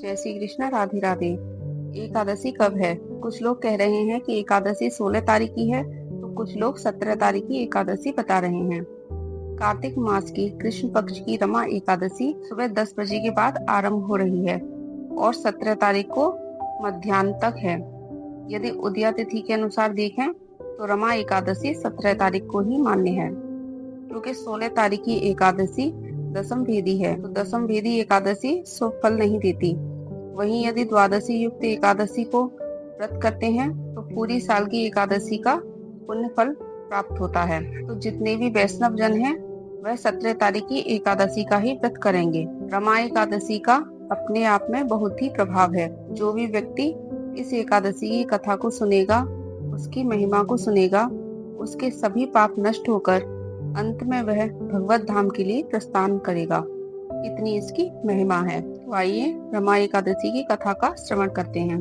जय श्री कृष्ण। राधे राधे। एकादशी कब है? कुछ लोग कह रहे हैं कि एकादशी 16 तारीख की है, तो कुछ लोग 17 तारीख की एकादशी बता रहे हैं। कार्तिक मास की कृष्ण पक्ष की रमा एकादशी सुबह 10 बजे के बाद आरंभ हो रही है और 17 तारीख को मध्याह्न तक है। यदि उदया तिथि के अनुसार देखें तो रमा एकादशी 17 तारीख को ही मान्य है, क्योंकि 16 तारीख की एकादशी दसम भेदी है, तो दसम भेदी एकादशी शुभ फल नहीं देती। वहीं यदि द्वादशी युक्त एकादशी को व्रत करते हैं तो पूरी साल की एकादशी का पुण्य फल प्राप्त होता है। तो जितने भी वैष्णव जन हैं वह 17 तारीख की एकादशी का ही व्रत करेंगे। रमा एकादशी का अपने आप में बहुत ही प्रभाव है। जो भी व्यक्ति इस एकादशी की कथा को सुनेगा, उसकी महिमा को सुनेगा, उसके सभी पाप नष्ट होकर अंत में वह भगवत धाम के लिए प्रस्थान करेगा। इतनी इसकी महिमा है। तो आइए रमा एकादशी की कथा का श्रवण करते हैं।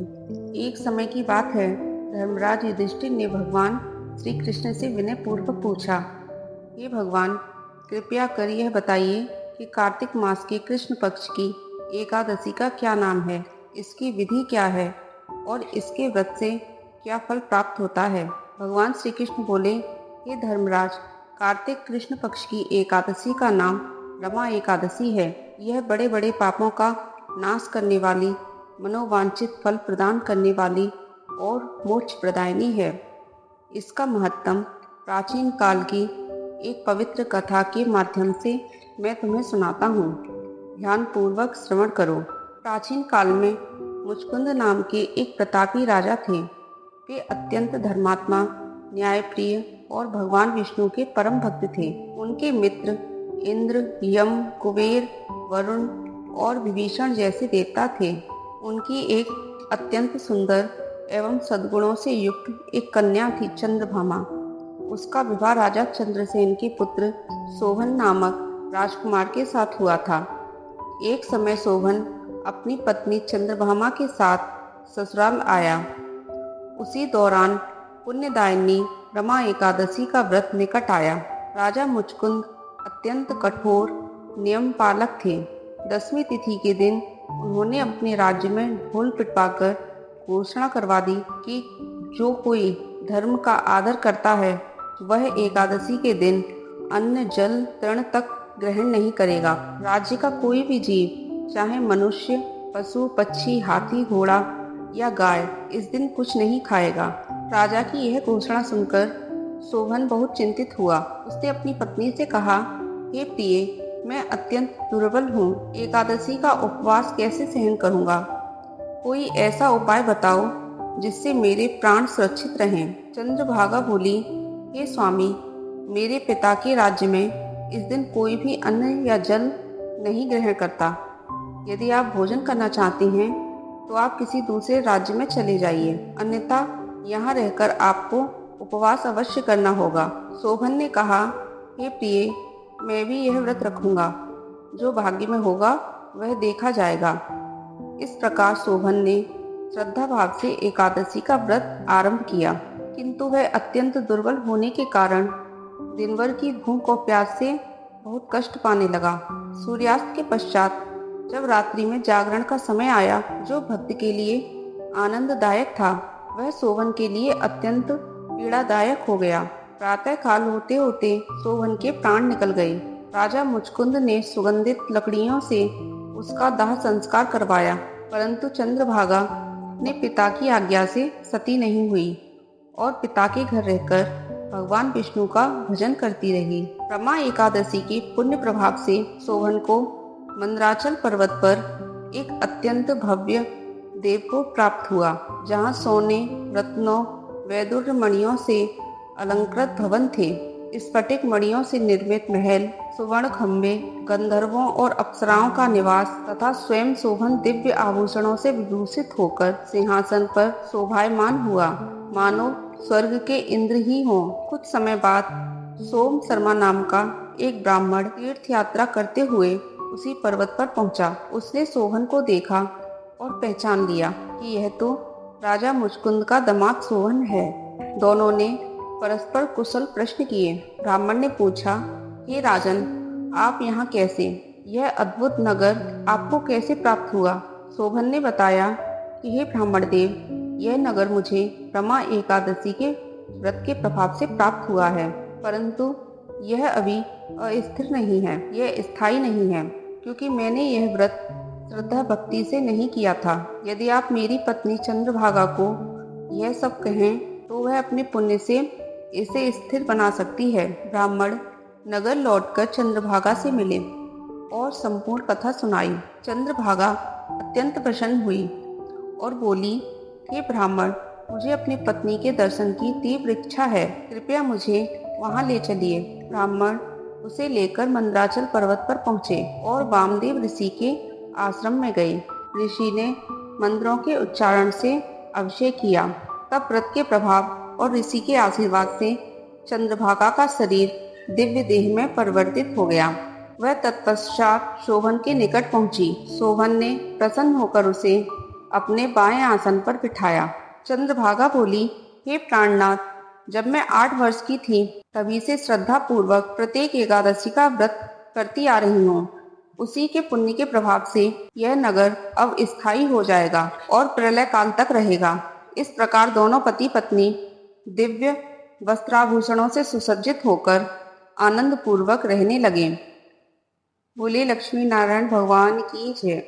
एक समय की बात है, धर्मराज युधिष्ठिर ने भगवान श्री कृष्ण से विनय पूर्वक पूछा, हे भगवान, कृपया कर यह बताइए कि कार्तिक मास के कृष्ण पक्ष की एकादशी का क्या नाम है, इसकी विधि क्या है और इसके व्रत से क्या फल प्राप्त होता है। भगवान श्री कृष्ण बोले, हे धर्मराज, कार्तिक कृष्ण पक्ष की एकादशी का नाम रमा एकादशी है। यह बड़े बड़े पापों का नाश करने वाली, मनोवांछित फल प्रदान करने वाली और मोक्ष प्रदायिनी है। इसका महत्तम प्राचीन काल की एक पवित्र कथा के माध्यम से मैं तुम्हें सुनाता हूँ। ध्यान पूर्वक श्रवण करो। प्राचीन काल में मुचकुंद नाम के एक प्रतापी राजा थे। वे अत्यंत धर्मात्मा, न्यायप्रिय और भगवान विष्णु के परम भक्त थे। उनके मित्र इंद्र, यम, कुबेर, वरुण और विभीषण जैसे देवता थे। उनकी एक अत्यंत सुंदर एवं सद्गुणों से युक्त एक कन्या थी, चंद्रभामा। उसका विवाह राजा चंद्रसेन के पुत्र सोभन नामक राजकुमार के साथ हुआ था। एक समय सोभन अपनी पत्नी चंद्रभामा के साथ ससुराल आया। उसी दौरान पुण्यदायिनी रमा एकादशी का व्रत निकट आया। राजा मुचकुंद अत्यंत कठोर नियम पालक थे। 10वीं तिथि के दिन उन्होंने अपने राज्य में ढोल पिटवाकर घोषणा करवा दी कि जो कोई धर्म का आदर करता है वह एकादशी के दिन अन्न, जल, तृण तक ग्रहण नहीं करेगा। राज्य का कोई भी जीव, चाहे मनुष्य, पशु, पक्षी, हाथी, घोड़ा या गाय, इस दिन कुछ नहीं खाएगा। राजा की यह घोषणा सुनकर सोभन बहुत चिंतित हुआ। उसने अपनी पत्नी से कहा, हे प्रिय, मैं अत्यंत दुर्बल हूँ। एकादशी का उपवास कैसे सहन करूँगा? कोई ऐसा उपाय बताओ जिससे मेरे प्राण सुरक्षित रहें। चंद्रभागा बोली, हे स्वामी, मेरे पिता के राज्य में इस दिन कोई भी अन्न या जल नहीं ग्रहण करता। यदि आप भोजन करना चाहते हैं तो आप किसी दूसरे राज्य में चले जाइए, अन्यथा यहाँ रहकर आपको उपवास अवश्य करना होगा। शोभन ने कहा, हे प्रिय, मैं भी यह व्रत रखूंगा। जो भाग्य में होगा वह देखा जाएगा। इस प्रकार शोभन ने श्रद्धा भाव से एकादशी का व्रत आरंभ किया, किंतु वह अत्यंत दुर्बल होने के कारण दिन भर की भूख और प्यास से बहुत कष्ट पाने लगा। सूर्यास्त के पश्चात जब रात्रि में जागरण का समय आया, जो भक्त के लिए आनंददायक था वह शोभन के लिए अत्यंत पीड़ादायक हो गया। प्रातः काल होते होते शोभन के प्राण निकल गए। राजा मुचकुंद ने सुगंधित लकड़ियों से उसका दाह संस्कार करवाया, परंतु चंद्रभागा अपने पिता की आज्ञा से सती नहीं हुई और पिता के घर रहकर भगवान विष्णु का भजन करती रही। रमा एकादशी के पुण्य प्रभाव से शोभन को मंदराचल पर्वत पर एक अत्यंत भव्य देवलोक प्राप्त हुआ, जहाँ सोने, रत्नों, वैदुर्य मणियों से अलंकृत भवन थे। स्फटिक मणियों से निर्मित महल, सुवर्ण खंभे, गंधर्वों और अप्सराओं का निवास तथा स्वयं शोभन दिव्य आभूषणों से विभूषित होकर सिंहासन पर शोभायमान हुआ, मानो स्वर्ग के इंद्र ही हों। कुछ समय बाद सोम शर्मा नाम का एक ब्राह्मण तीर्थ यात्रा करते हुए उसी पर्वत पर पहुंचा। उसने शोभन को देखा और पहचान लिया कि यह तो राजा मुचकुंद का दामाद शोभन है। दोनों ने परस्पर कुशल प्रश्न किए। ब्राह्मण ने पूछा, हे राजन, आप यहाँ कैसे? यह अद्भुत नगर आपको कैसे प्राप्त हुआ? शोभन ने बताया कि हे ब्राह्मण देव, यह नगर मुझे रमा एकादशी के व्रत के प्रभाव से प्राप्त हुआ है, परंतु यह अभी अस्थिर नहीं है, यह स्थायी नहीं है, क्योंकि मैंने यह व्रत श्रद्धा भक्ति से नहीं किया था। यदि आप मेरी पत्नी चंद्रभागा को यह सब कहें तो वह अपने पुण्य से इसे स्थिर बना सकती है। ब्राह्मण नगर लौटकर चंद्रभागा से मिले और संपूर्ण कथा सुनाई। चंद्रभागा अत्यंत प्रसन्न हुई और बोली, हे ब्राह्मण, मुझे अपनी पत्नी के दर्शन की तीव्र इच्छा है, कृपया मुझे वहां ले चलिए। ब्राह्मण उसे लेकर मंदराचल पर्वत पर पहुंचे और वामदेव ऋषि के आश्रम में गए। ऋषि ने मंत्रों के उच्चारण से अभिषेक किया। तब व्रत के प्रभाव और ऋषि के आशीर्वाद से चंद्रभागा का शरीर दिव्य देह में परिवर्तित हो गया। वह तत्पश्चात शोभन के निकट पहुंची। शोभन ने प्रसन्न होकर उसे अपने बाएं आसन पर बिठाया। चंद्रभागा बोली, हे प्राणनाथ, जब मैं 8 वर्ष की थी तभी से श्रद्धा पूर्वक प्रत्येक एकादशी का व्रत करती आ रही हूँ। उसी के पुण्य के प्रभाव से यह नगर अब स्थायी हो जाएगा और प्रलय काल तक रहेगा। इस प्रकार दोनों पति पत्नी दिव्य वस्त्राभूषणों से सुसज्जित होकर आनंद पूर्वक रहने लगे। बोले लक्ष्मी नारायण भगवान की जय।